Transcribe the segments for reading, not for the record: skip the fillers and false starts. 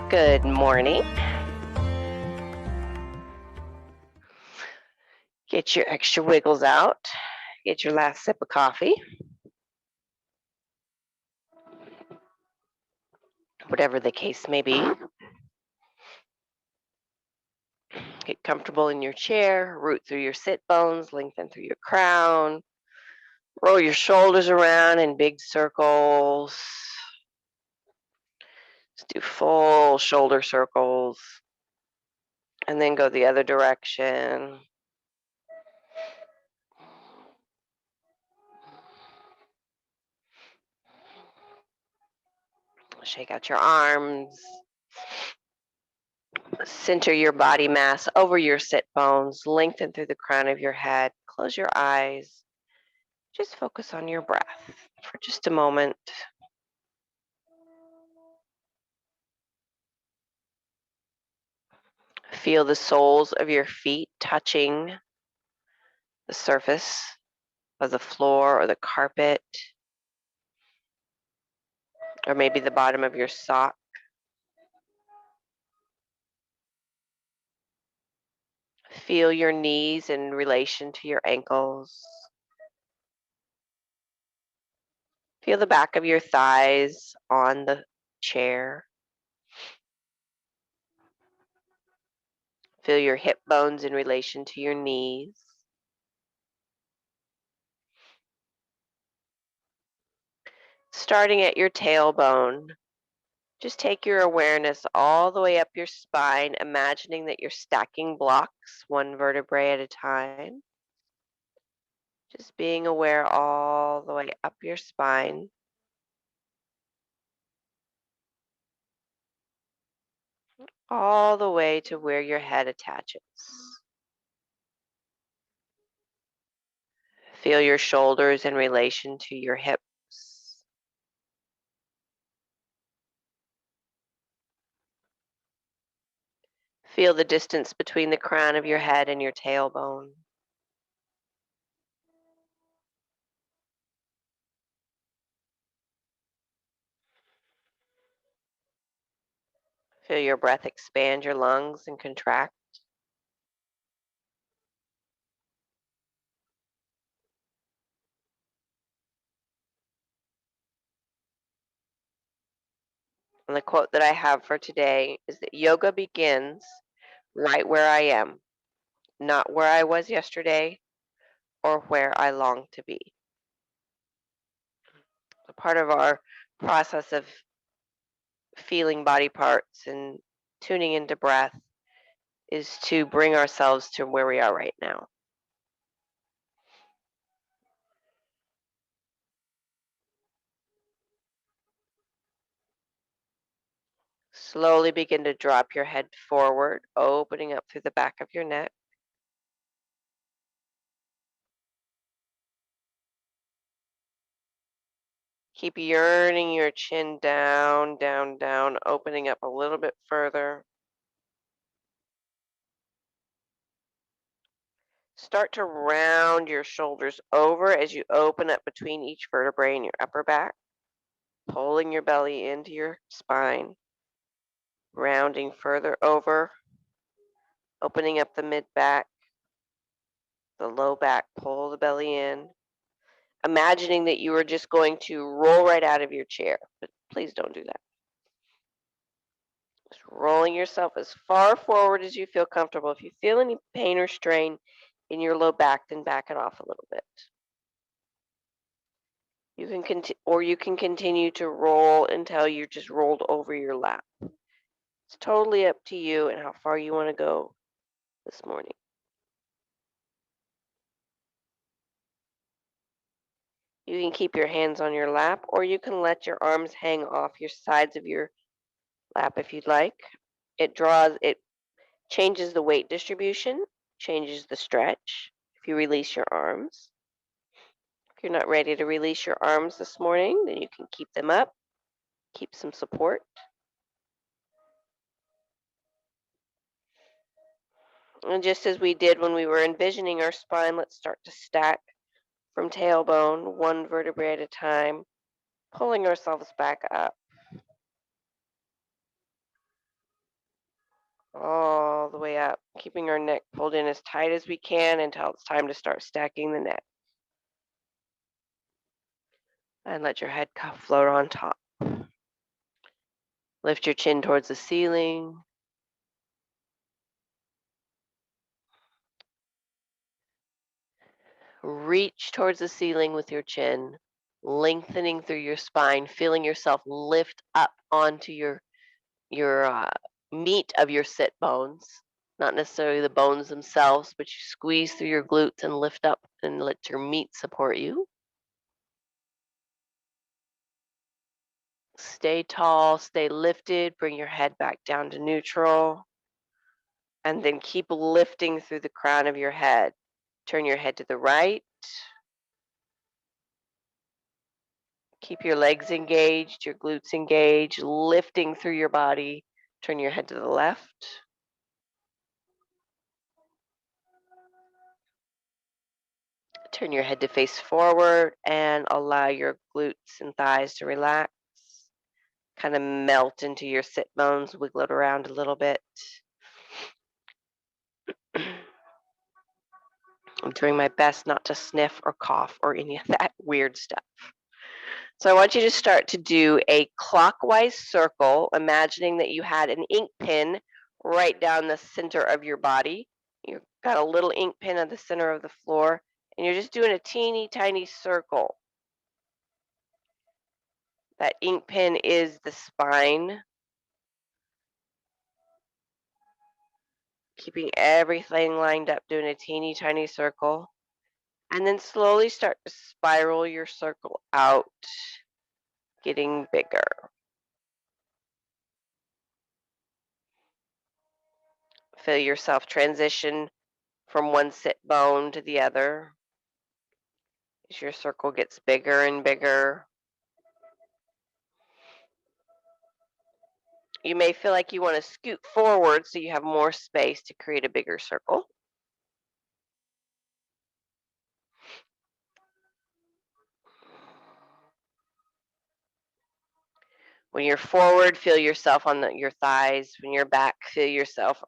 Good morning. Get your extra wiggles out. Get your last sip of coffee. Whatever the case may be. Get comfortable in your chair. Root through your sit bones. Lengthen through your crown. Roll your shoulders around in big circles. Just do full shoulder circles. And then go the other direction. Shake out your arms. Center your body mass over your sit bones. Lengthen through the crown of your head. Close your eyes. Just focus on your breath for just a moment. Feel the soles of your feet touching the surface of the floor or the carpet, or maybe the bottom of your sock. Feel your knees in relation to your ankles. Feel the back of your thighs on the chair. Feel your hip bones in relation to your knees. Starting at your tailbone, just take your awareness all the way up your spine, imagining that you're stacking blocks one vertebrae at a time. Just being aware all the way up your spine. All the way to where your head attaches. Feel your shoulders in relation to your hips. Feel the distance between the crown of your head and your tailbone. Feel your breath expand your lungs and contract. And the quote that I have for today is that yoga begins right where I am, not where I was yesterday or where I long to be. A part of our process of feeling body parts and tuning into breath is to bring ourselves to where we are right now. Slowly begin to drop your head forward, opening up through the back of your neck. Keep yearning your chin down, down, down, opening up a little bit further. Start to round your shoulders over as you open up between each vertebrae in your upper back, pulling your belly into your spine, rounding further over, opening up the mid back, the low back, pull the belly in, imagining that you are just going to roll right out of your chair, but please don't do that. Just rolling yourself as far forward as you feel comfortable. If you feel any pain or strain in your low back, then back it off a little bit. You can continue to roll until you're just rolled over your lap. It's totally up to you and how far you want to go this morning. You can keep your hands on your lap, or you can let your arms hang off your sides of your lap if you'd like. It changes the weight distribution, changes the stretch if you release your arms. If you're not ready to release your arms this morning, then you can keep them up, keep some support. And just as we did when we were envisioning our spine, let's start to stack from tailbone, one vertebrae at a time, pulling ourselves back up. all the way up, keeping our neck pulled in as tight as we can until it's time to start stacking the neck. And let your head cuff float on top. Lift your chin towards the ceiling. Reach towards the ceiling with your chin, lengthening through your spine, feeling yourself lift up onto your meat of your sit bones. Not necessarily the bones themselves, but you squeeze through your glutes and lift up and let your meat support you. Stay tall, stay lifted, bring your head back down to neutral, and then keep lifting through the crown of your head. Turn your head to the right. Keep your legs engaged, your glutes engaged, lifting through your body. Turn your head to the left. Turn your head to face forward and allow your glutes and thighs to relax. Kind of melt into your sit bones, wiggle it around a little bit. I'm doing my best not to sniff or cough or any of that weird stuff. So I want you to start to do a clockwise circle, imagining that you had an ink pen right down the center of your body. You've got a little ink pen at the center of the floor, and you're just doing a teeny tiny circle. That ink pen is the spine, keeping everything lined up, doing a teeny tiny circle. And then slowly start to spiral your circle out, getting bigger. Feel yourself transition from one sit bone to the other as your circle gets bigger and bigger. You may feel like you want to scoot forward so you have more space to create a bigger circle. When you're forward, feel yourself on your thighs. When you're back, feel yourself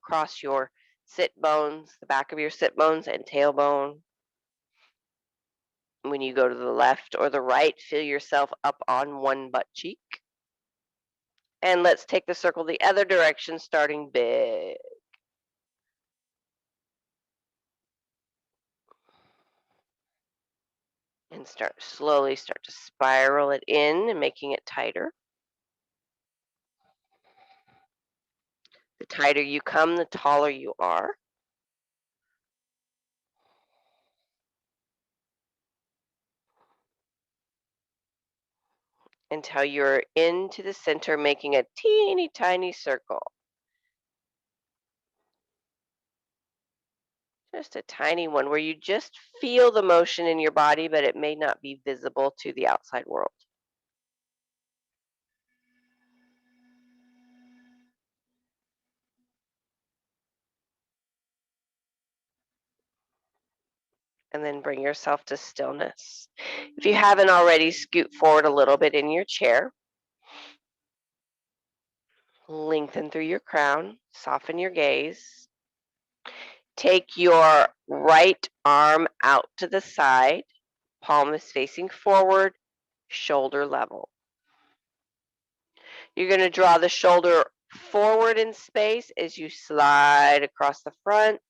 across your sit bones, the back of your sit bones and tailbone. When you go to the left or the right, feel yourself up on one butt cheek. And let's take the circle the other direction, starting big. And slowly start to spiral it in and making it tighter. The tighter you come, the taller you are. Until you're into the center, making a teeny tiny circle. Just a tiny one where you just feel the motion in your body, but it may not be visible to the outside world. And then bring yourself to stillness. If you haven't already, scoot forward a little bit in your chair. Lengthen through your crown, soften your gaze. Take your right arm out to the side, palm is facing forward, shoulder level. You're going to draw the shoulder forward in space as you slide across the front,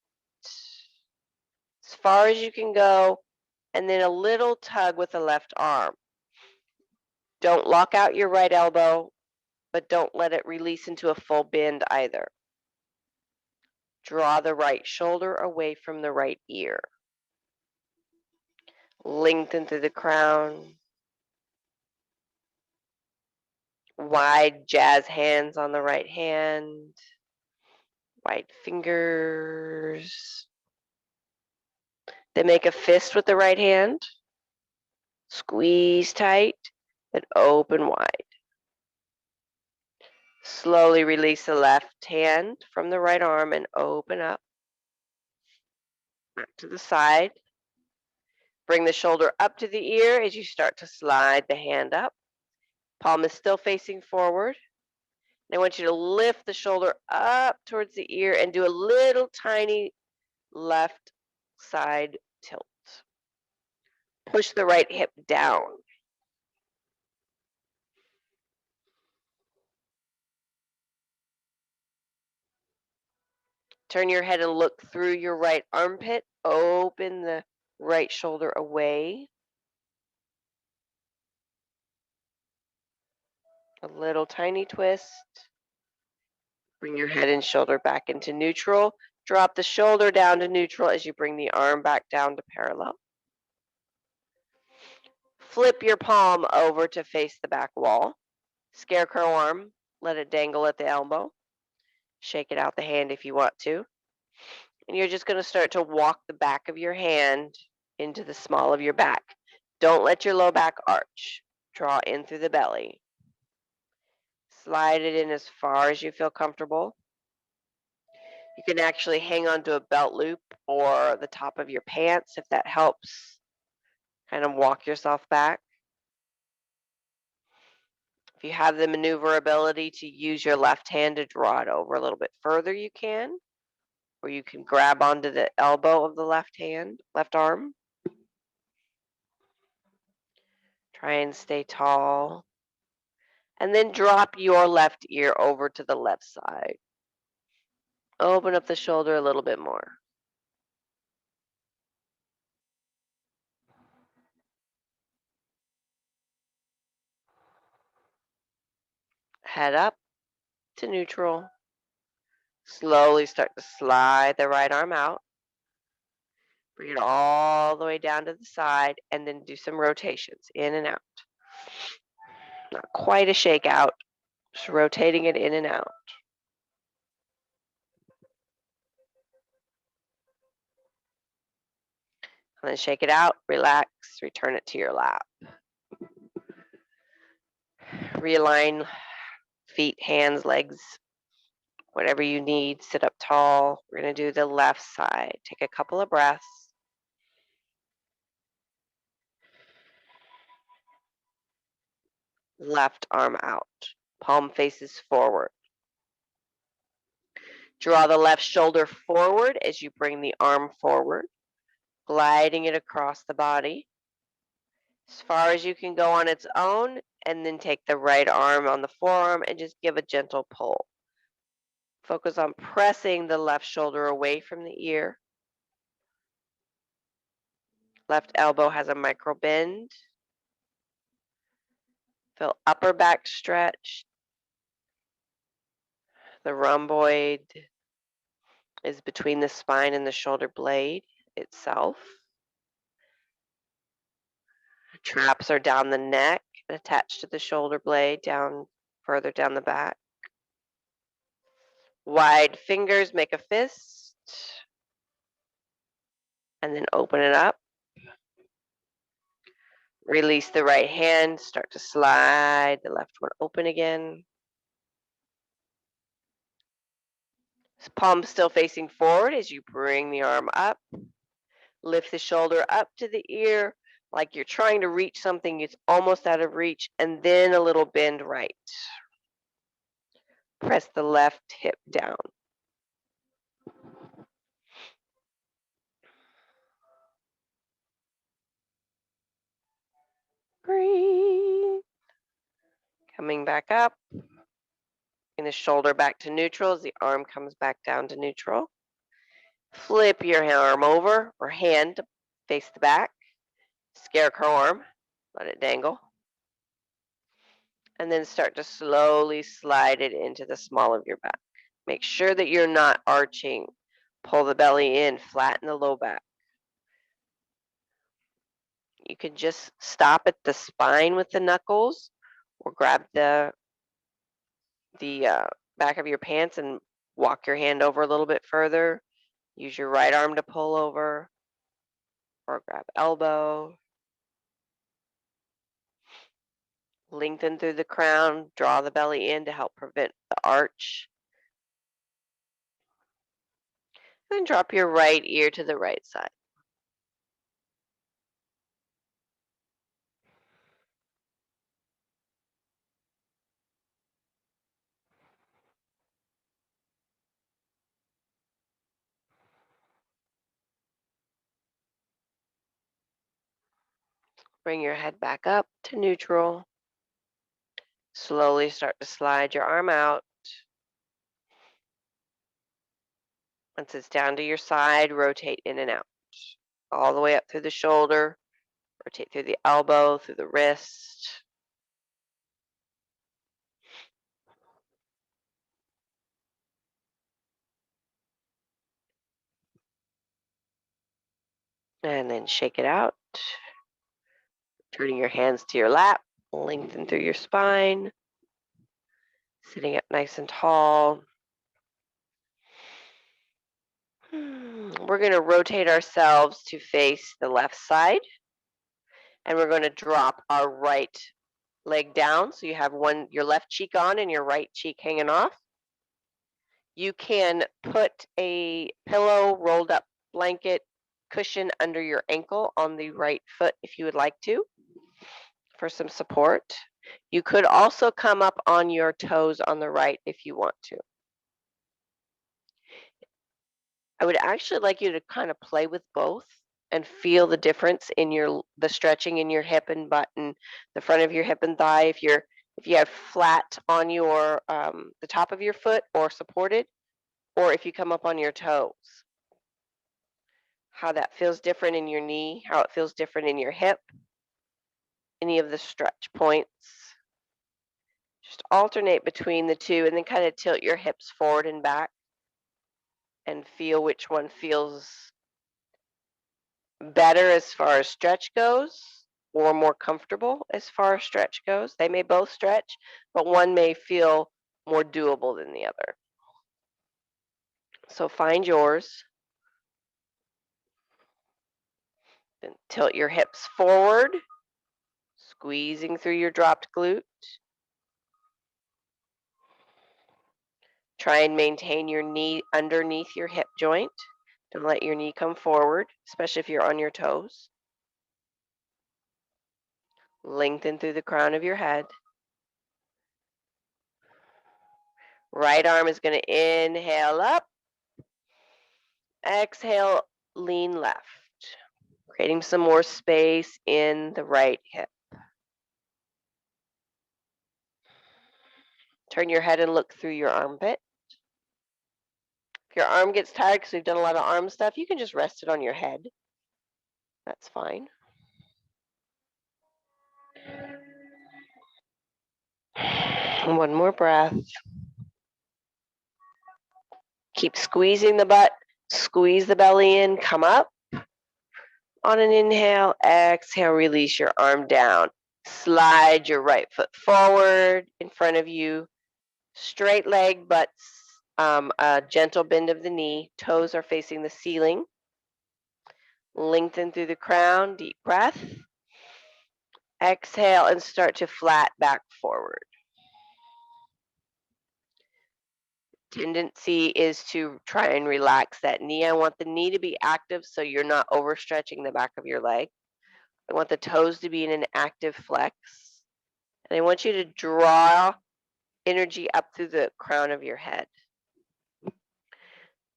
as far as you can go, and then a little tug with the left arm. Don't lock out your right elbow, but don't let it release into a full bend either. Draw the right shoulder away from the right ear. Lengthen through the crown. Wide jazz hands on the right hand. Wide fingers. Then make a fist with the right hand. Squeeze tight and open wide. Slowly release the left hand from the right arm and open up. Back to the side. Bring the shoulder up to the ear as you start to slide the hand up. Palm is still facing forward. And I want you to lift the shoulder up towards the ear and do a little tiny left side tilt. Push the right hip down. Turn your head and look through your right armpit. Open the right shoulder away. A little tiny twist. Bring your head and shoulder back into neutral. Drop the shoulder down to neutral as you bring the arm back down to parallel. Flip your palm over to face the back wall. Scarecrow arm, let it dangle at the elbow. Shake it out the hand if you want to. And you're just going to start to walk the back of your hand into the small of your back. Don't let your low back arch. Draw in through the belly. Slide it in as far as you feel comfortable. You can actually hang onto a belt loop or the top of your pants if that helps. Kind of walk yourself back. If you have the maneuverability to use your left hand to draw it over a little bit further, you can. Or you can grab onto the elbow of the left hand, left arm. Try and stay tall. And then drop your left ear over to the left side. Open up the shoulder a little bit more. Head up to neutral. Slowly start to slide the right arm out. Bring it all the way down to the side and then do some rotations in and out. Not quite a shake out, just rotating it in and out. And then shake it out, relax, return it to your lap. Realign feet, hands, legs, whatever you need. Sit up tall. We're going to do the left side. Take a couple of breaths. Left arm out. Palm faces forward. Draw the left shoulder forward as you bring the arm forward, gliding it across the body as far as you can go on its own, and then take the right arm on the forearm and just give a gentle pull. Focus on pressing the left shoulder away from the ear. Left elbow has a micro bend. Feel upper back stretch. The rhomboid is between the spine and the shoulder blade itself. Traps are down the neck, attached to the shoulder blade, down further down the back. Wide fingers make a fist, and then open it up. Release the right hand, start to slide the left one open again. Palm still facing forward as you bring the arm up. Lift the shoulder up to the ear like you're trying to reach something. It's almost out of reach, and then a little bend right. Press the left hip down. Breathe. Coming back up. Bring the shoulder back to neutral as the arm comes back down to neutral. Flip your arm over or hand to face the back. Scarecrow arm. Let it dangle. And then start to slowly slide it into the small of your back. Make sure that you're not arching. Pull the belly in, flatten the low back. You can just stop at the spine with the knuckles or grab the back of your pants and walk your hand over a little bit further. Use your right arm to pull over or grab elbow. Lengthen through the crown, draw the belly in to help prevent the arch. Then drop your right ear to the right side. Bring your head back up to neutral. Slowly start to slide your arm out. Once it's down to your side, rotate in and out. All the way up through the shoulder. Rotate through the elbow, through the wrist. And then shake it out. Turning your hands to your lap. Lengthen through your spine. Sitting up nice and tall. We're going to rotate ourselves to face the left side. And we're going to drop our right leg down. So you have your left cheek on and your right cheek hanging off. You can put a pillow, rolled up blanket, cushion under your ankle on the right foot if you would like to for some support. You could also come up on your toes on the right if you want to. I would actually like you to kind of play with both and feel the difference in the stretching in your hip and butt and the front of your hip and thigh. If you have flat on your the top of your foot or supported, or if you come up on your toes, how that feels different in your knee, how it feels different in your hip, any of the stretch points. Just alternate between the two and then kind of tilt your hips forward and back and feel which one feels better as far as stretch goes or more comfortable as far as stretch goes. They may both stretch, but one may feel more doable than the other. So find yours. Then tilt your hips forward, squeezing through your dropped glute. Try and maintain your knee underneath your hip joint. Don't let your knee come forward, especially if you're on your toes. Lengthen through the crown of your head. Right arm is going to inhale up. Exhale, lean left. Creating some more space in the right hip. Turn your head and look through your armpit. If your arm gets tired because we've done a lot of arm stuff, you can just rest it on your head. That's fine. One more breath. Keep squeezing the butt. Squeeze the belly in. Come up. On an inhale, exhale, release your arm down. Slide your right foot forward in front of you. Straight leg, but a gentle bend of the knee. Toes are facing the ceiling. Lengthen through the crown. Deep breath. Exhale and start to flat back forward. Tendency is to try and relax that knee. I want the knee to be active so you're not overstretching the back of your leg. I want the toes to be in an active flex. And I want you to draw energy up through the crown of your head.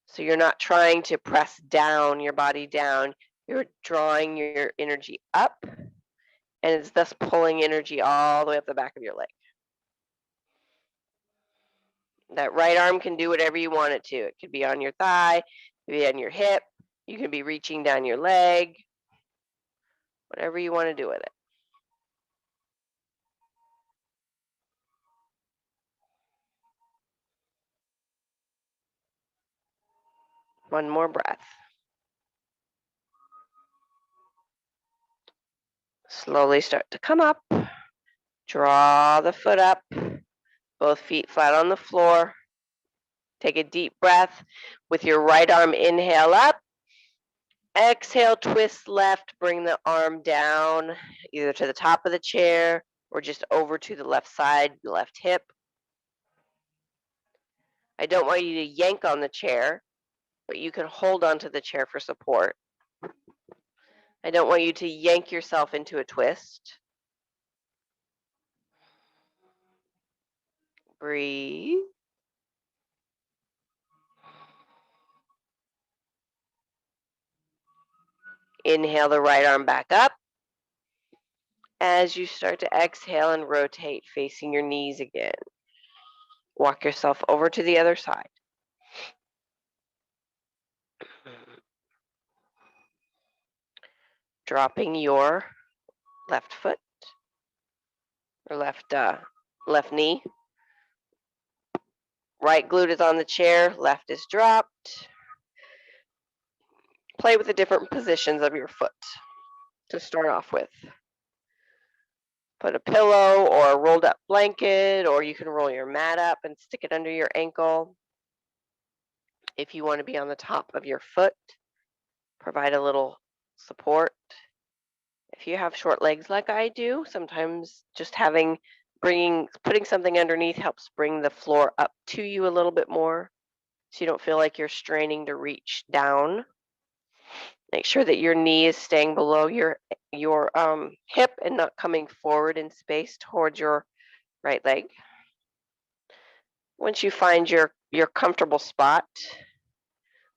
So you're not trying to press down your body down. You're drawing your energy up, and it's thus pulling energy all the way up the back of your leg. That right arm can do whatever you want it to. It could be on your thigh, it could be on your hip. You can be reaching down your leg, whatever you want to do with it. One more breath. Slowly start to come up. Draw the foot up. Both feet flat on the floor. Take a deep breath. With your right arm, inhale up. Exhale, twist left. Bring the arm down, either to the top of the chair or just over to the left side, the left hip. I don't want you to yank on the chair, but you can hold onto the chair for support. I don't want you to yank yourself into a twist. Breathe. Inhale the right arm back up. As you start to exhale and rotate, facing your knees again, walk yourself over to the other side. Dropping your left foot or left knee. Right glute is on the chair, left is dropped. Play with the different positions of your foot to start off with. Put a pillow or a rolled up blanket, or you can roll your mat up and stick it under your ankle. If you want to be on the top of your foot, provide a little support. If you have short legs like I do, sometimes just putting something underneath helps bring the floor up to you a little bit more so you don't feel like you're straining to reach down. Make sure that your knee is staying below your hip and not coming forward in space towards your right leg. Once you find your comfortable spot,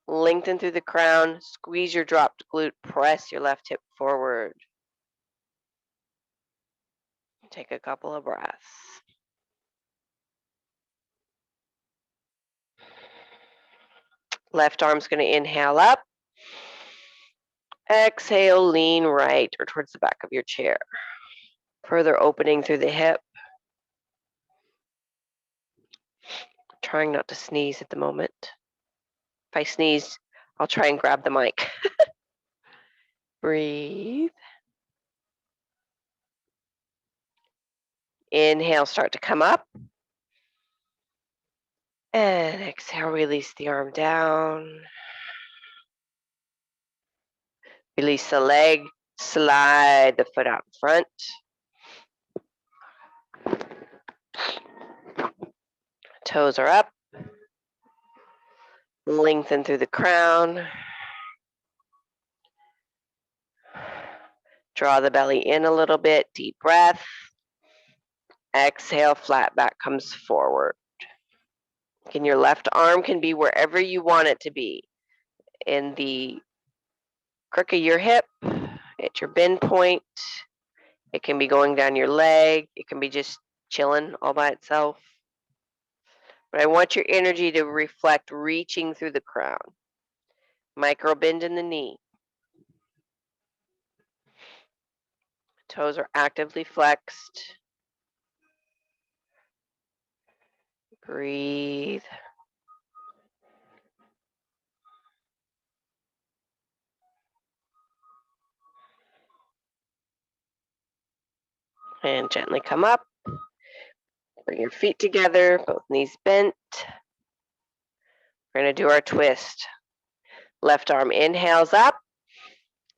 lengthen through the crown, squeeze your dropped glute, press your left hip forward. Take a couple of breaths. Left arm's going to inhale up. Exhale, lean right or towards the back of your chair. Further opening through the hip. Trying not to sneeze at the moment. If I sneeze, I'll try and grab the mic. Breathe. Inhale, start to come up. And exhale, release the arm down. Release the leg, slide the foot out in front. Toes are up. Lengthen through the crown. Draw the belly in a little bit, deep breath. Exhale, flat back comes forward. Again, your left arm can be wherever you want it to be. In the crook of your hip, at your bend point. It can be going down your leg. It can be just chilling all by itself. But I want your energy to reflect reaching through the crown. Micro bend in the knee. Toes are actively flexed. Breathe. And gently come up. Bring your feet together, both knees bent. We're going to do our twist. Left arm inhales up.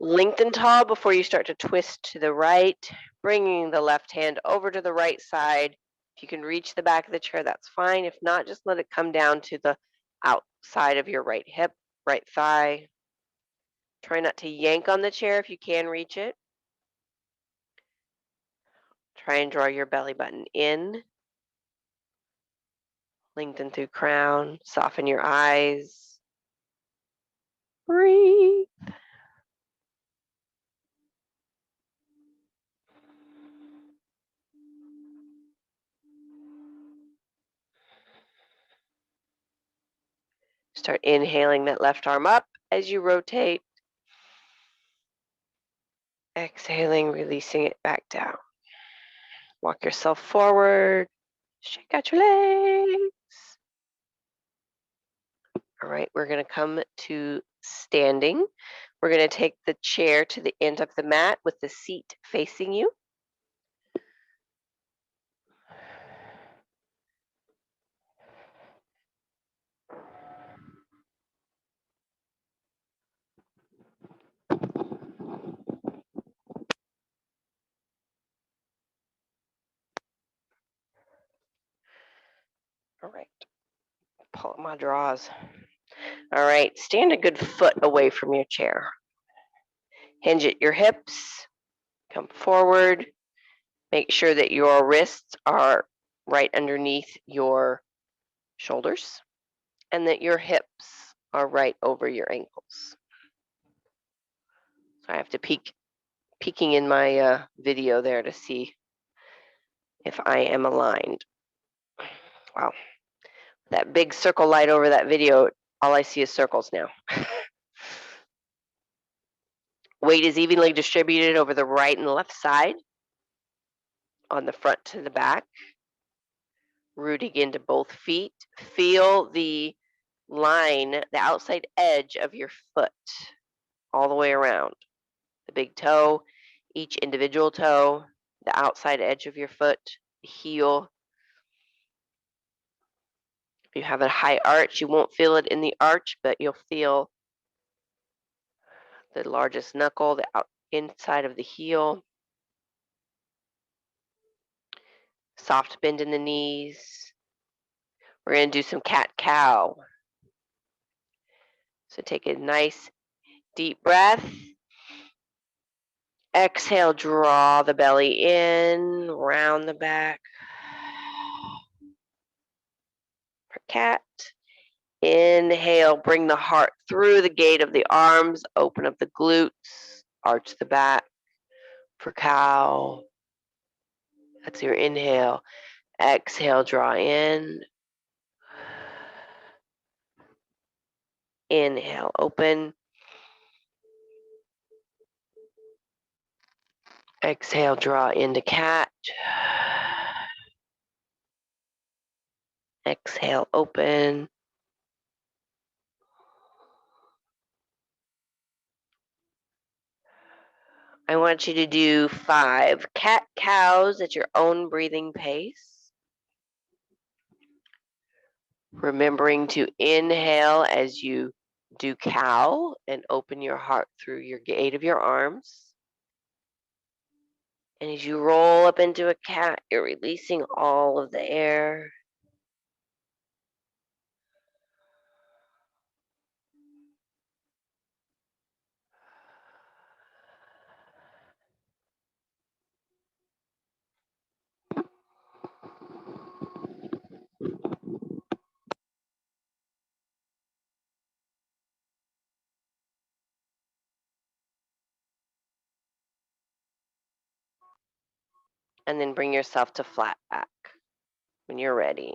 Lengthen tall before you start to twist to the right, bringing the left hand over to the right side. If you can reach the back of the chair, that's fine. If not, just let it come down to the outside of your right hip, right thigh. Try not to yank on the chair if you can reach it. Try and draw your belly button in. Lengthen through crown. Soften your eyes. Breathe. Start inhaling that left arm up as you rotate. Exhaling, releasing it back down. Walk yourself forward. Shake out your legs. All right, we're going to come to standing. We're going to take the chair to the end of the mat with the seat facing you. All right, pull up my drawers. All right, stand a good foot away from your chair. Hinge at your hips, come forward. Make sure that your wrists are right underneath your shoulders and that your hips are right over your ankles. So I have to peek peeking in my video there to see if I am aligned. Wow. That big circle light over that video, all I see is circles now. Weight is evenly distributed over the right and left side, on the front to the back, rooting into both feet. Feel the line, the outside edge of your foot all the way around. The big toe, each individual toe, the outside edge of your foot, the heel. If you have a high arch, you won't feel it in the arch, but you'll feel the largest knuckle, the inside of the heel. Soft bend in the knees. We're going to do some cat-cow. So take a nice deep breath. Exhale, draw the belly in, round the back. For cat. Inhale, bring the heart through the gate of the arms, open up the glutes, arch the back. For cow. That's your inhale. Exhale, draw in. Inhale, open. Exhale, draw into cat. Exhale, open. I want you to do 5 cat-cows at your own breathing pace. Remembering to inhale as you do cow and open your heart through your gate of your arms. And as you roll up into a cat, you're releasing all of the air. And then bring yourself to flat back when you're ready.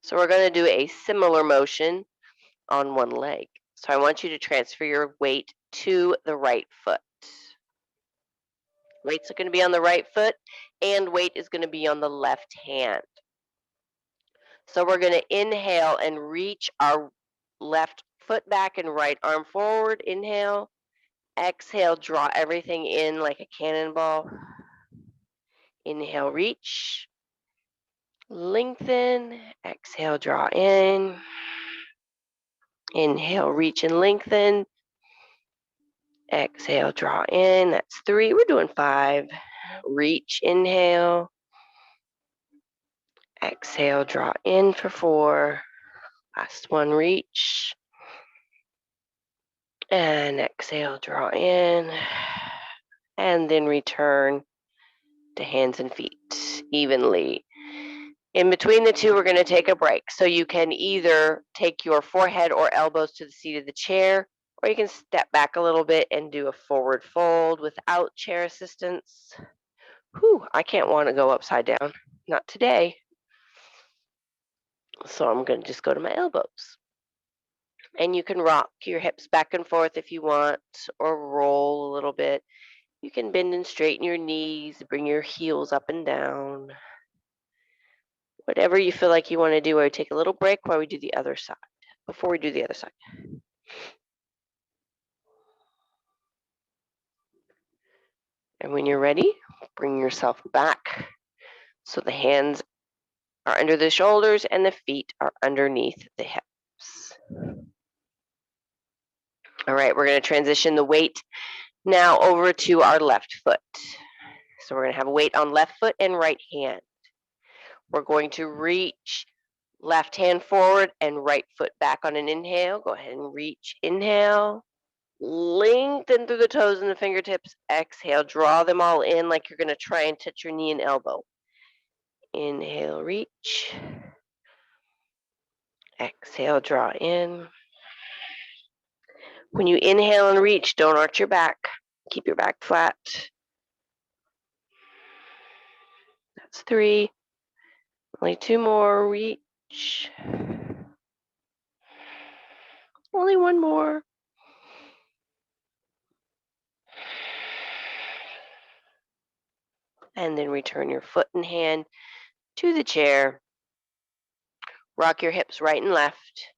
So we're going to do a similar motion on one leg. So I want you to transfer your weight to the right foot. Weight's going to be on the right foot, and weight is going to be on the left hand. So we're going to inhale and reach our left foot back and right arm forward. Inhale. Exhale, draw everything in like a cannonball. Inhale, reach. Lengthen. Exhale, draw in. Inhale, reach and lengthen. Exhale, draw in. That's 3. We're doing 5. Reach, inhale. Exhale, draw in for 4. Last one, reach. And exhale, draw in. And then return to hands and feet evenly. In between the two, we're going to take a break. So you can either take your forehead or elbows to the seat of the chair, or you can step back a little bit and do a forward fold without chair assistance. Whew, I can't want to go upside down. Not today. So I'm going to just go to my elbows. And you can rock your hips back and forth if you want, or roll a little bit. You can bend and straighten your knees, bring your heels up and down. Whatever you feel like you want to do, or take a little break while we do the other side, before we do the other side. And when you're ready, bring yourself back so the hands are under the shoulders and the feet are underneath the hips. All right, we're going to transition the weight now over to our left foot. So we're going to have weight on left foot and right hand. We're going to reach left hand forward and right foot back on an inhale. Go ahead and reach, inhale. Lengthen through the toes and the fingertips. Exhale, draw them all in like you're going to try and touch your knee and elbow. Inhale, reach. Exhale, draw in. When you inhale and reach, don't arch your back. Keep your back flat. That's 3. Only 2 more. Reach. Only 1 more. And then return your foot and hand to the chair. Rock your hips right and left.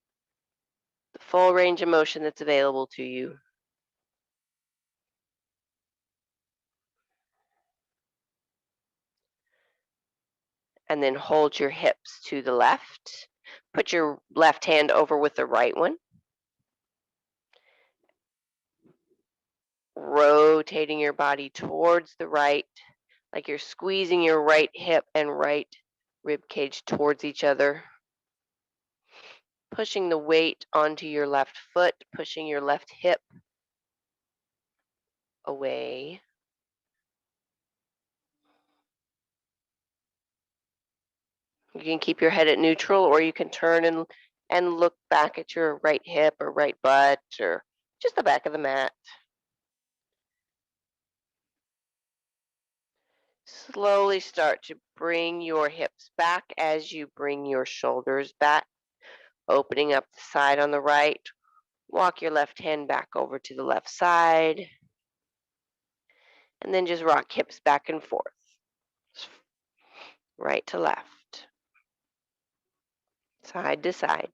The full range of motion that's available to you. And then hold your hips to the left. Put your left hand over with the right one. Rotating your body towards the right, like you're squeezing your right hip and right rib cage towards each other. Pushing the weight onto your left foot, pushing your left hip away. You can keep your head at neutral, or you can turn and look back at your right hip or right butt or just the back of the mat. Slowly start to bring your hips back as you bring your shoulders back, opening up the side on the right. Walk your left hand back over to the left side, and then just rock hips back and forth, right to left, side to side.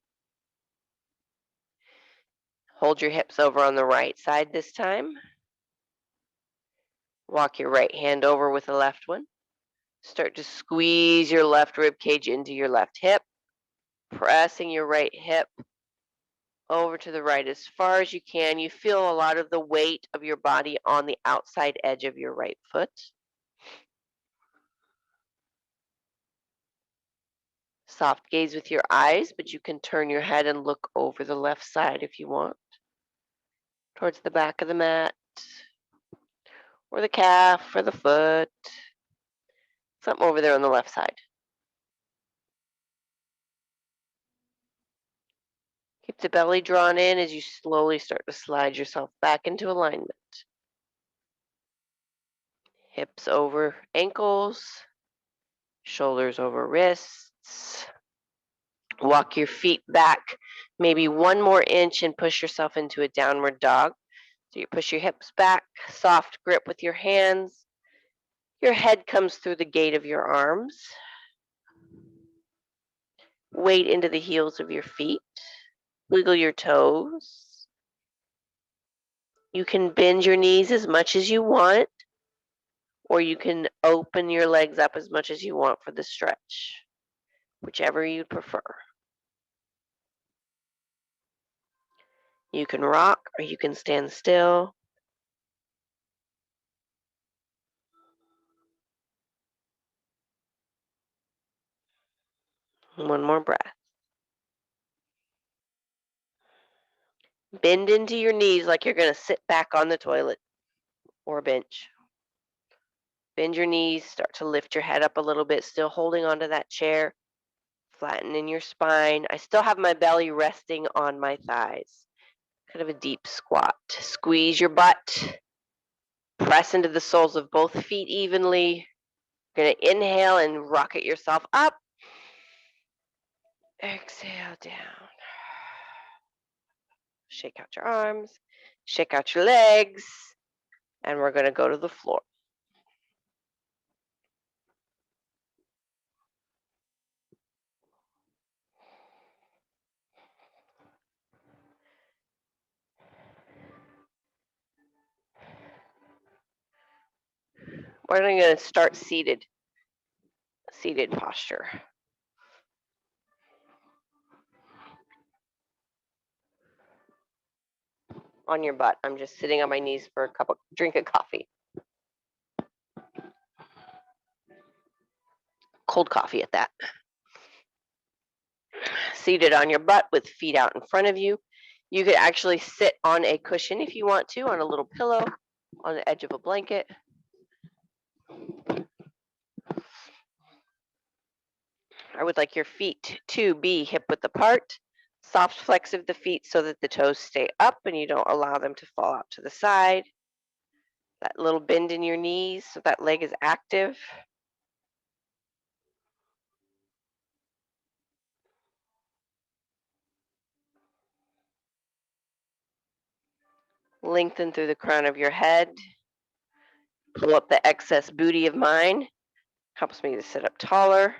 Hold your hips over on the right side this time. Walk your right hand over with the left one. Start to squeeze your left rib cage into your left hip, pressing your right hip over to the right as far as you can. You feel a lot of the weight of your body on the outside edge of your right foot. Soft gaze with your eyes, but you can turn your head and look over the left side if you want, towards the back of the mat, or the calf, or the foot, something over there on the left side. Keep the belly drawn in as you slowly start to slide yourself back into alignment. Hips over ankles, shoulders over wrists. Walk your feet back maybe 1 more inch and push yourself into a downward dog. So you push your hips back, soft grip with your hands. Your head comes through the gate of your arms. Weight into the heels of your feet. Wiggle your toes. You can bend your knees as much as you want, or you can open your legs up as much as you want for the stretch, whichever you prefer. You can rock or you can stand still. One more breath. Bend into your knees like you're going to sit back on the toilet or bench. Bend your knees, start to lift your head up a little bit, still holding onto that chair. Flatten in your spine. I still have my belly resting on my thighs. Kind of a deep squat. Squeeze your butt. Press into the soles of both feet evenly. You're going to inhale and rocket yourself up. Exhale down. Shake out your arms. Shake out your legs. And we're going to go to the floor. We're going to start seated posture. On your butt. I'm just sitting on my knees for a drink of coffee. Cold coffee at that. Seated on your butt with feet out in front of you. You could actually sit on a cushion if you want to, on a little pillow, on the edge of a blanket. I would like your feet to be hip width apart. Soft flex of the feet so that the toes stay up and you don't allow them to fall out to the side. That little bend in your knees so that leg is active. Lengthen through the crown of your head. Pull up the excess booty of mine. Helps me to sit up taller.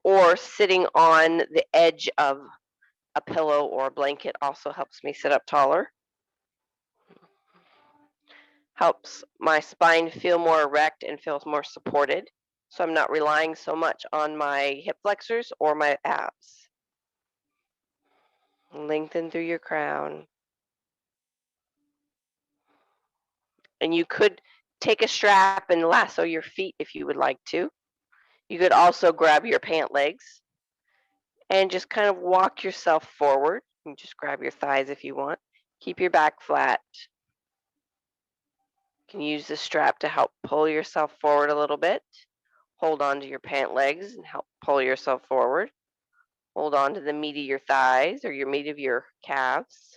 Or sitting on the edge of a pillow or a blanket also helps me sit up taller. Helps my spine feel more erect and feels more supported. So I'm not relying so much on my hip flexors or my abs. Lengthen through your crown. And you could take a strap and lasso your feet if you would like to. You could also grab your pant legs and just kind of walk yourself forward. You can just grab your thighs if you want. Keep your back flat. You can use the strap to help pull yourself forward a little bit. Hold on to your pant legs and help pull yourself forward. Hold on to the meat of your thighs or your meat of your calves.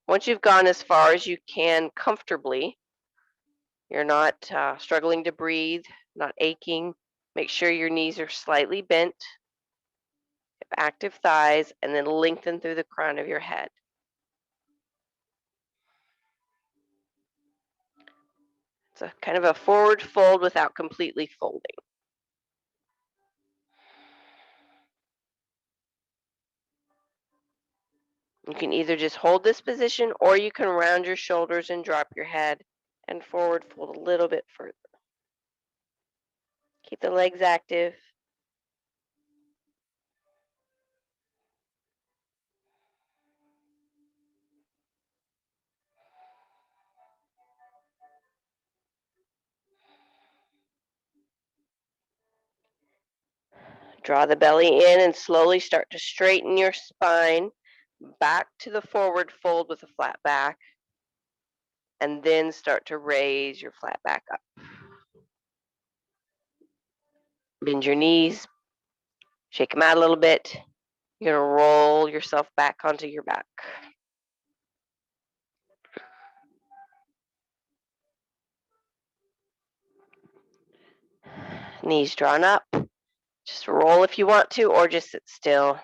Once you've gone as far as you can comfortably, you're not struggling to breathe, not aching. Make sure your knees are slightly bent, have active thighs, and then lengthen through the crown of your head. It's a kind of a forward fold without completely folding. You can either just hold this position or you can round your shoulders and drop your head and forward fold a little bit further. Keep the legs active. Draw the belly in and slowly start to straighten your spine back to the forward fold with a flat back, and then start to raise your flat back up. Bend your knees, shake them out a little bit. You're going to roll yourself back onto your back. Knees drawn up. Just roll if you want to, or just sit still.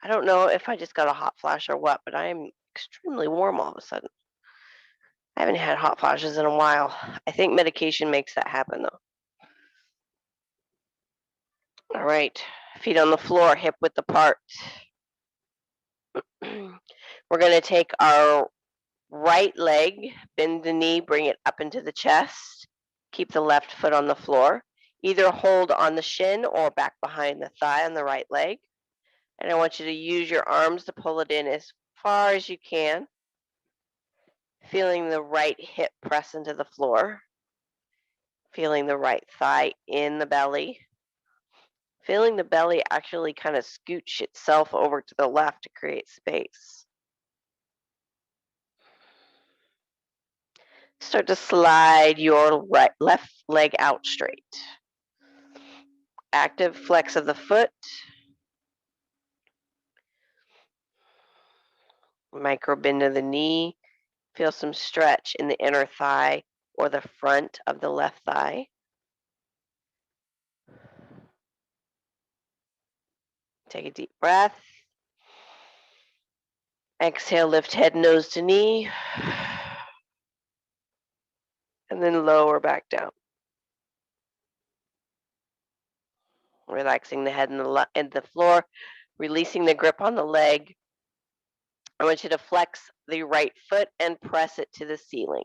I don't know if I just got a hot flash or what, but I am extremely warm all of a sudden. I haven't had hot flashes in a while. I think medication makes that happen, though. All right, feet on the floor, hip width apart. We're going to take our right leg, bend the knee, bring it up into the chest. Keep the left foot on the floor. Either hold on the shin or back behind the thigh on the right leg. And I want you to use your arms to pull it in as far as you can. Feeling the right hip press into the floor. Feeling the right thigh in the belly. Feeling the belly actually kind of scooch itself over to the left to create space. Start to slide your left leg out straight. Active flex of the foot. Micro bend of the knee. Feel some stretch in the inner thigh or the front of the left thigh. Take a deep breath. Exhale, lift head, nose to knee. And then lower back down. Relaxing the head and the floor, releasing the grip on the leg. I want you to flex the right foot and press it to the ceiling.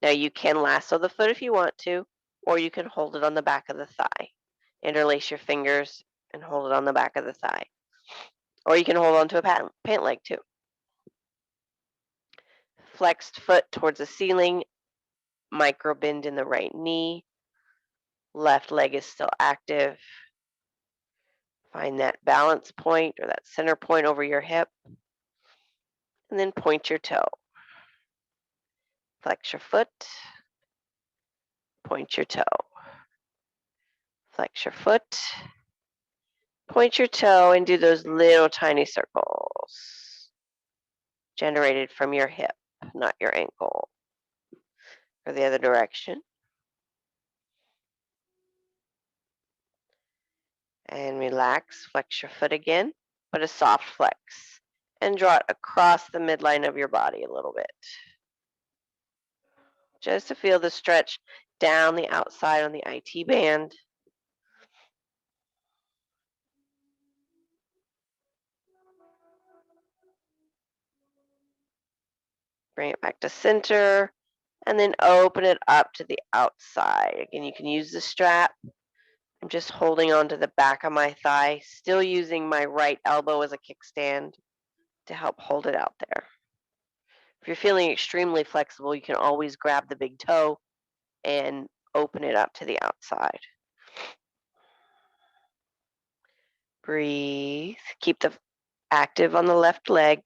Now you can lasso the foot if you want to, or you can hold it on the back of the thigh. Interlace your fingers and hold it on the back of the thigh. Or you can hold on to a pant leg too. Flexed foot towards the ceiling, micro bend in the right knee. Left leg is still active. Find that balance point or that center point over your hip. And then point your toe. Flex your foot. Point your toe. Flex your foot. Point your toe and do those little tiny circles. generated from your hip, not your ankle. Or the other direction. And relax, flex your foot again, but a soft flex. And draw it across the midline of your body a little bit. Just to feel the stretch down the outside on the IT band. Bring it back to center, and then open it up to the outside. Again, you can use the strap. I'm just holding on to the back of my thigh, still using my right elbow as a kickstand to help hold it out there. If you're feeling extremely flexible, you can always grab the big toe and open it up to the outside. Breathe. Keep the active on the left leg.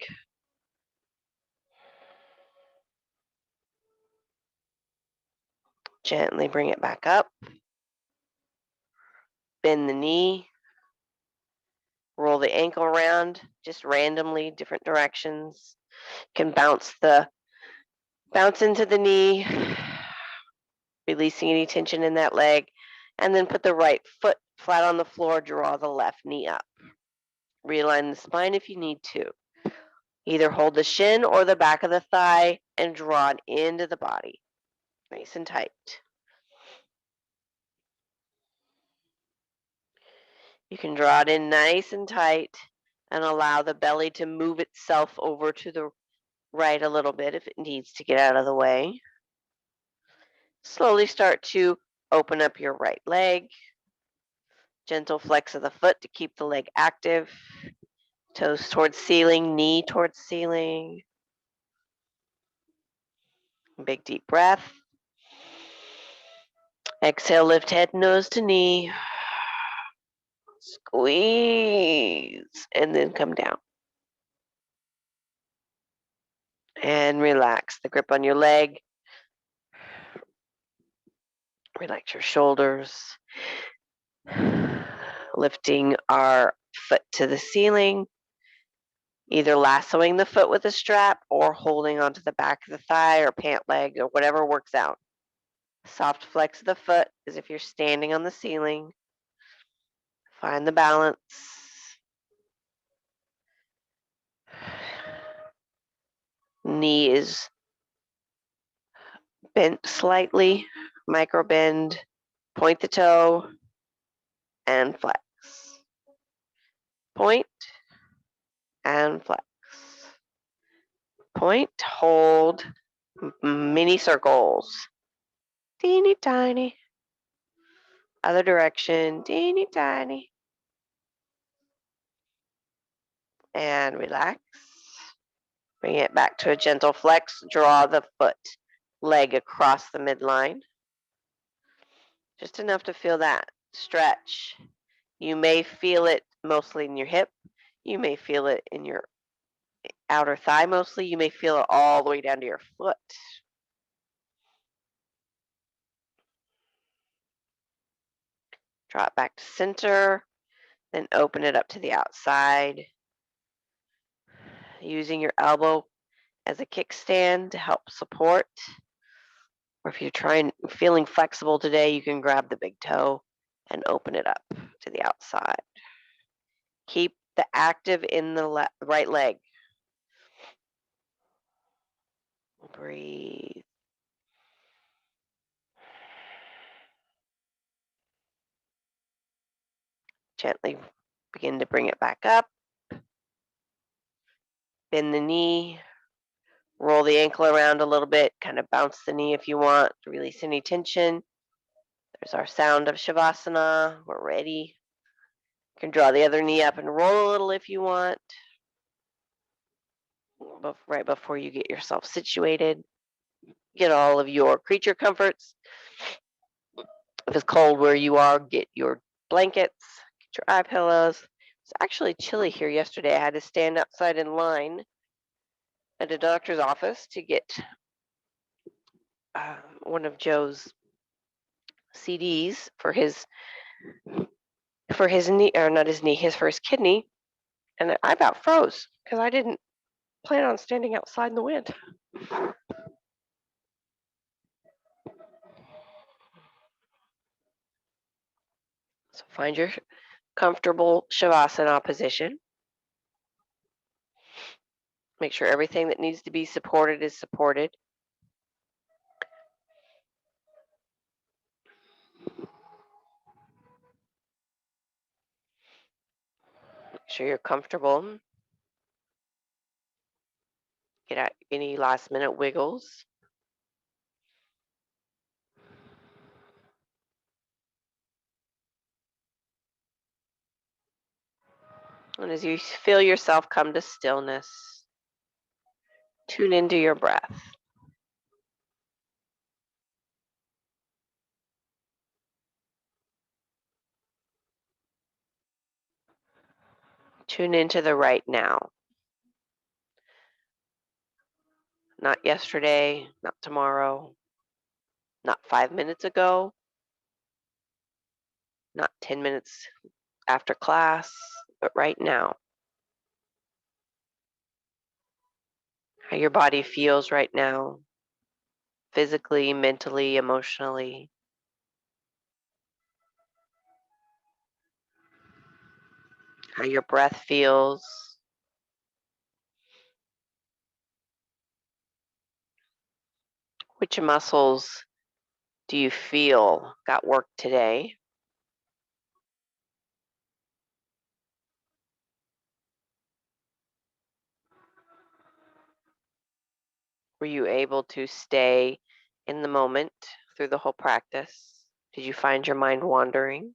Gently bring it back up. Bend the knee. Roll the ankle around, just randomly, different directions. You can bounce into the knee, releasing any tension in that leg, and then put the right foot flat on the floor, draw the left knee up. Realign the spine if you need to. Either hold the shin or the back of the thigh and draw it into the body, nice and tight. You can draw it in nice and tight and allow the belly to move itself over to the right a little bit if it needs to get out of the way. Slowly start to open up your right leg. Gentle flex of the foot to keep the leg active. Toes towards ceiling, knee towards ceiling. Big deep breath. Exhale, lift head, nose to knee. Squeeze, and then come down. And relax the grip on your leg. Relax your shoulders. Lifting our foot to the ceiling. Either lassoing the foot with a strap or holding onto the back of the thigh or pant leg or whatever works out. Soft flex of the foot as if you're standing on the ceiling. Find the balance. Knee is bent slightly, micro bend, point the toe, and flex. Point and flex. Point, hold, mini circles. Teeny tiny. Other direction, teeny tiny. And relax. Bring it back to a gentle flex. Draw the foot, leg across the midline. Just enough to feel that stretch. You may feel it mostly in your hip. You may feel it in your outer thigh mostly. You may feel it all the way down to your foot. Draw it back to center, then open it up to the outside. Using your elbow as a kickstand to help support. Or if you're feeling flexible today, you can grab the big toe and open it up to the outside. Keep the active in the right leg. Breathe. Gently begin to bring it back up. Bend the knee. Roll the ankle around a little bit. Kind of bounce the knee if you want to release any tension. There's our sound of savasana. We're ready. You can draw the other knee up and roll a little if you want. Right before you get yourself situated. Get all of your creature comforts. If it's cold where you are, get your blankets, get your eye pillows. It's actually chilly here yesterday. I had to stand outside in line at a doctor's office to get one of Joe's CDs for his knee, or not his knee, for his kidney, and I about froze because I didn't plan on standing outside in the wind. So find your comfortable savasana position. Make sure everything that needs to be supported is supported. Make sure you're comfortable. Get out any last minute wiggles. And as you feel yourself come to stillness, tune into your breath. Tune into the right now. Not yesterday, not tomorrow, not 5 minutes ago, not 10 minutes after class, but right now. How your body feels right now, physically, mentally, emotionally. How your breath feels. Which muscles do you feel got work today? Were you able to stay in the moment through the whole practice? Did you find your mind wandering?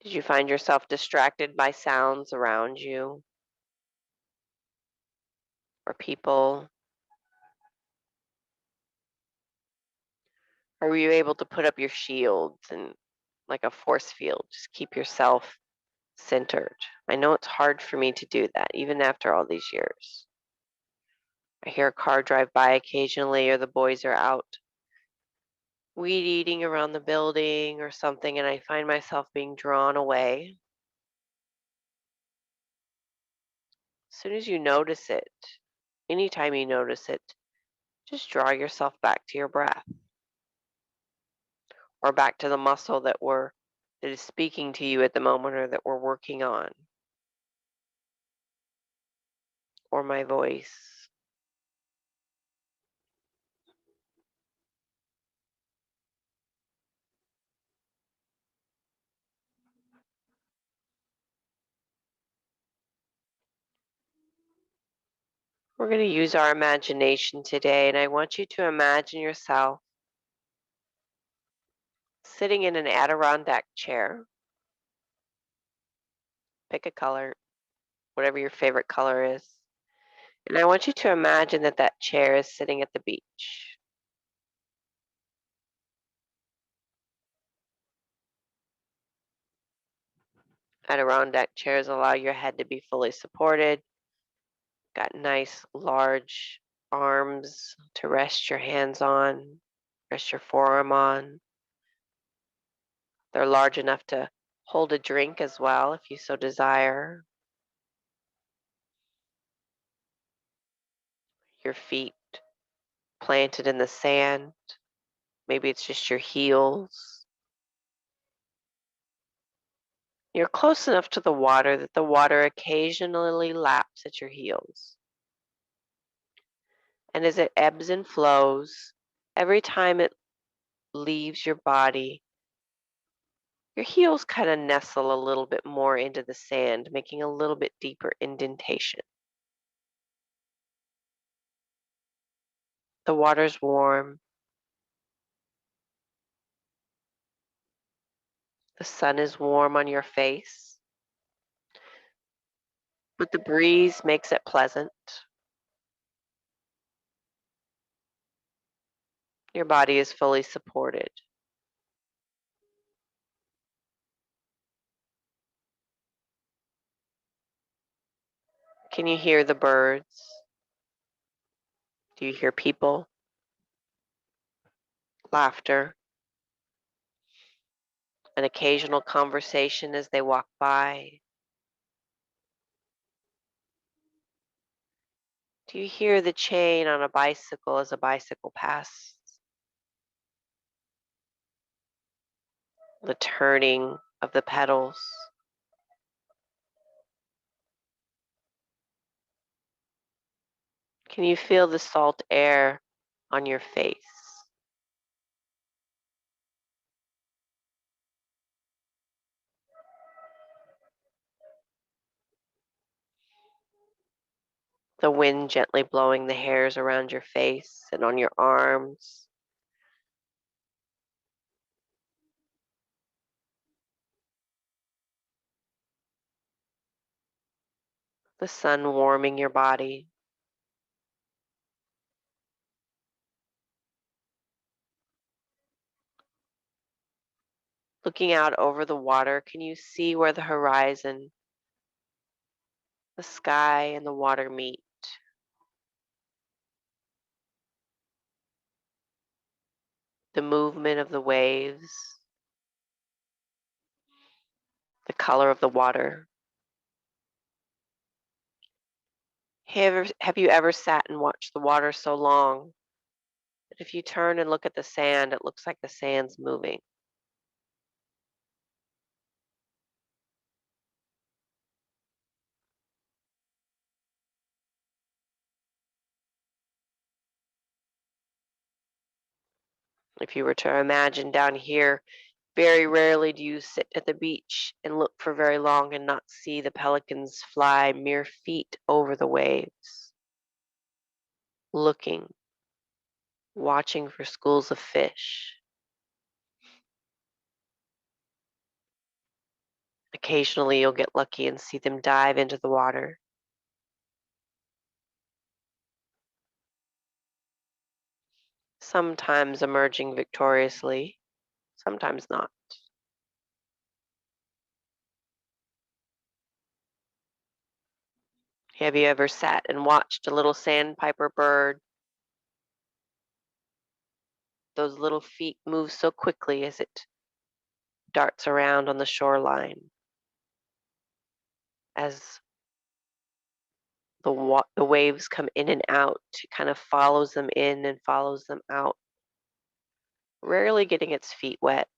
Did you find yourself distracted by sounds around you or people? Or were you able to put up your shields and like a force field, just keep yourself centered? I know it's hard for me to do that, even after all these years. I hear a car drive by occasionally, or the boys are out weed eating around the building or something, and I find myself being drawn away. As soon as you notice it, anytime you notice it, just draw yourself back to your breath or back to the muscle that is speaking to you at the moment or that we're working on, or my voice. We're going to use our imagination today, and I want you to imagine yourself sitting in an Adirondack chair. Pick a color, whatever your favorite color is. And I want you to imagine that that chair is sitting at the beach. Adirondack chairs allow your head to be fully supported. Got nice, large arms to rest your hands on, rest your forearm on. They're large enough to hold a drink as well if you so desire. Your feet planted in the sand. Maybe it's just your heels. You're close enough to the water that the water occasionally laps at your heels. And as it ebbs and flows, every time it leaves your body, your heels kind of nestle a little bit more into the sand, making a little bit deeper indentation. The water's warm. The sun is warm on your face, but the breeze makes it pleasant. Your body is fully supported. Can you hear the birds? Do you hear people? Laughter? An occasional conversation as they walk by. Do you hear the chain on a bicycle as a bicycle passes? The turning of the pedals. Can you feel the salt air on your face? The wind gently blowing the hairs around your face and on your arms. The sun warming your body. Looking out over the water, can you see where the horizon, the sky, and the water meet? The movement of the waves, the color of the water. Have you ever sat and watched the water so long that if you turn and look at the sand, it looks like the sand's moving? If you were to imagine down here, very rarely do you sit at the beach and look for very long and not see the pelicans fly mere feet over the waves, looking, watching for schools of fish. Occasionally, you'll get lucky and see them dive into the water, sometimes emerging victoriously, sometimes not. Have you ever sat and watched a little sandpiper bird? Those little feet move so quickly as it darts around on the shoreline, as the waves come in and out. It kind of follows them in and follows them out, rarely getting its feet wet,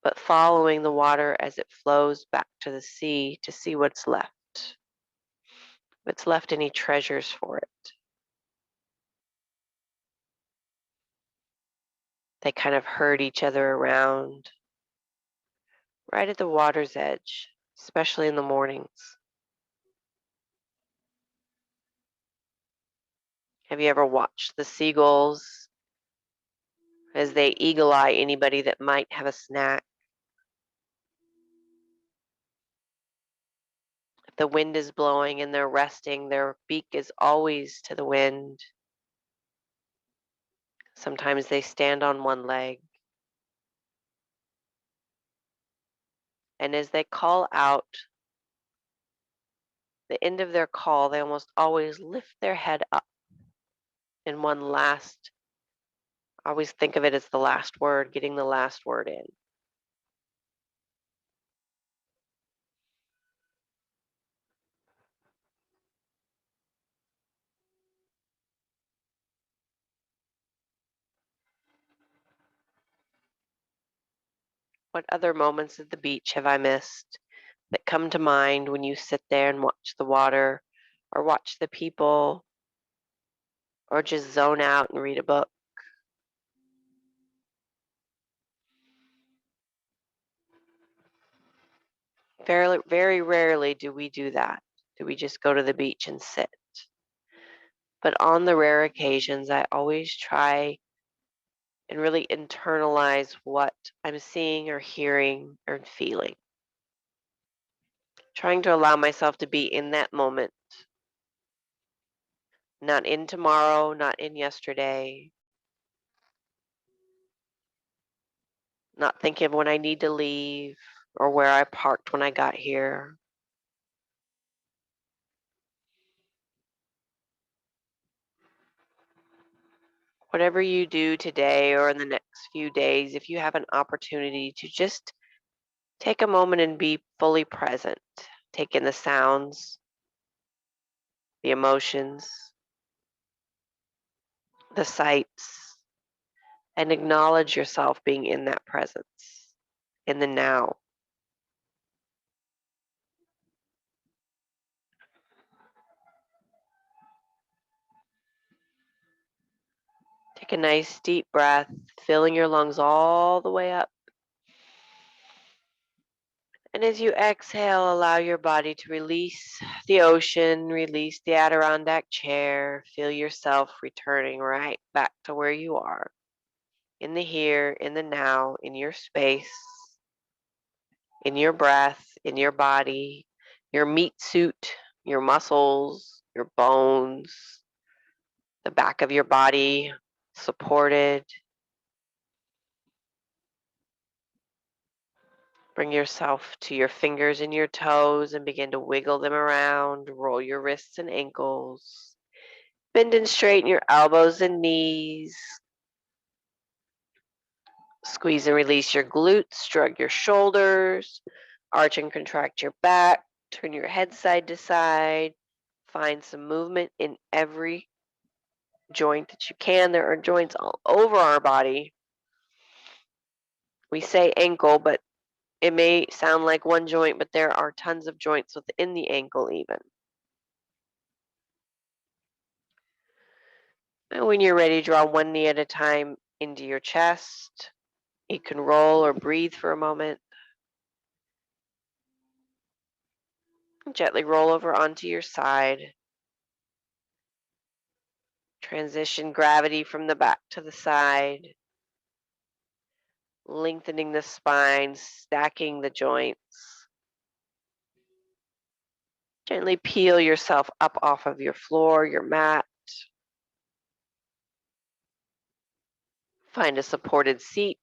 but following the water as it flows back to the sea to see what's left. If it's left any treasures for it. They kind of herd each other around right at the water's edge, especially in the mornings. Have you ever watched the seagulls as they eagle eye anybody that might have a snack? If the wind is blowing and they're resting, their beak is always to the wind. Sometimes they stand on one leg. And as they call out, the end of their call, they almost always lift their head up in one last, I always think of it as the last word, getting the last word in. What other moments at the beach have I missed that come to mind when you sit there and watch the water or watch the people or just zone out and read a book? Very rarely do we do that. Do we just go to the beach and sit? But on the rare occasions, I always try and really internalize what I'm seeing or hearing or feeling. Trying to allow myself to be in that moment, not in tomorrow, not in yesterday, not thinking of when I need to leave or where I parked when I got here. Whatever you do today or in the next few days, if you have an opportunity to just take a moment and be fully present, take in the sounds, the emotions, the sights, and acknowledge yourself being in that presence, in the now. Take a nice deep breath, filling your lungs all the way up. And as you exhale, allow your body to release the ocean, release the Adirondack chair. Feel yourself returning right back to where you are, in the here, in the now, in your space, in your breath, in your body, your meat suit, your muscles, your bones, the back of your body supported. Bring yourself to your fingers and your toes and begin to wiggle them around. Roll your wrists and ankles. Bend and straighten your elbows and knees. Squeeze and release your glutes. Shrug your shoulders. Arch and contract your back. Turn your head side to side. Find some movement in every joint that you can. There are joints all over our body. We say ankle, but it may sound like one joint, but there are tons of joints within the ankle even. And when you're ready, draw one knee at a time into your chest. You can roll or breathe for a moment. Gently roll over onto your side. Transition gravity from the back to the side. Lengthening the spine, stacking the joints. Gently peel yourself up off of your floor, your mat. Find a supported seat,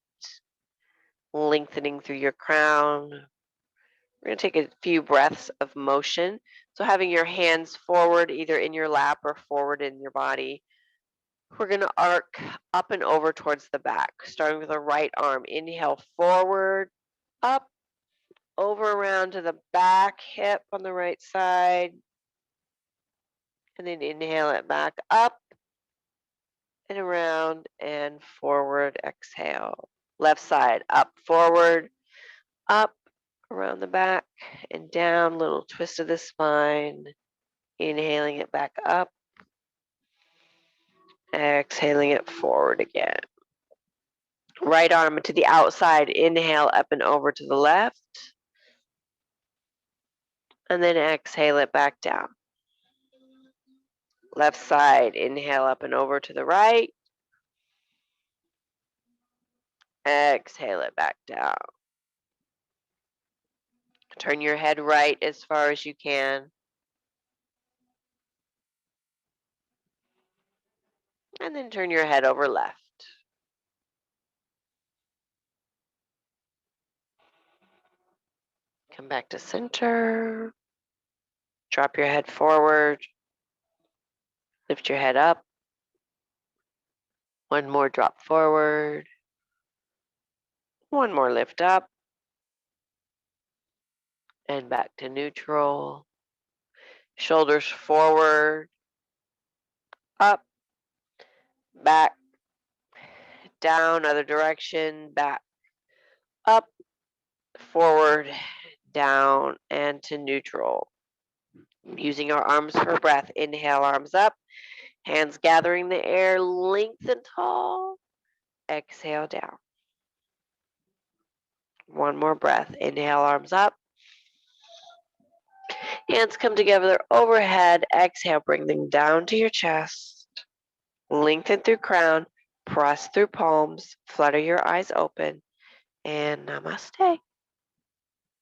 lengthening through your crown. We're going to take a few breaths of motion. So having your hands forward, either in your lap or forward in your body. We're going to arc up and over towards the back, starting with the right arm. Inhale forward, up, over around to the back hip on the right side. And then inhale it back up and around and forward. Exhale. Left side, up, forward, up, around the back and down. Little twist of the spine. Inhaling it back up. Exhaling it forward again. Right arm to the outside. Inhale up and over to the left. And then exhale it back down. Left side. Inhale up and over to the right. Exhale it back down. Turn your head right as far as you can. And then turn your head over left. Come back to center. Drop your head forward. Lift your head up. One more drop forward. One more lift up. And back to neutral. Shoulders forward. Up. Back. Down, other direction. Back. Up. Forward. Down. And to neutral. Using our arms for breath. Inhale, arms up. Hands gathering the air. Lengthen tall. Exhale down. One more breath. Inhale, arms up. Hands come together overhead. Exhale, bring them down to your chest. Lengthen through crown. Press through palms. Flutter your eyes open. And namaste.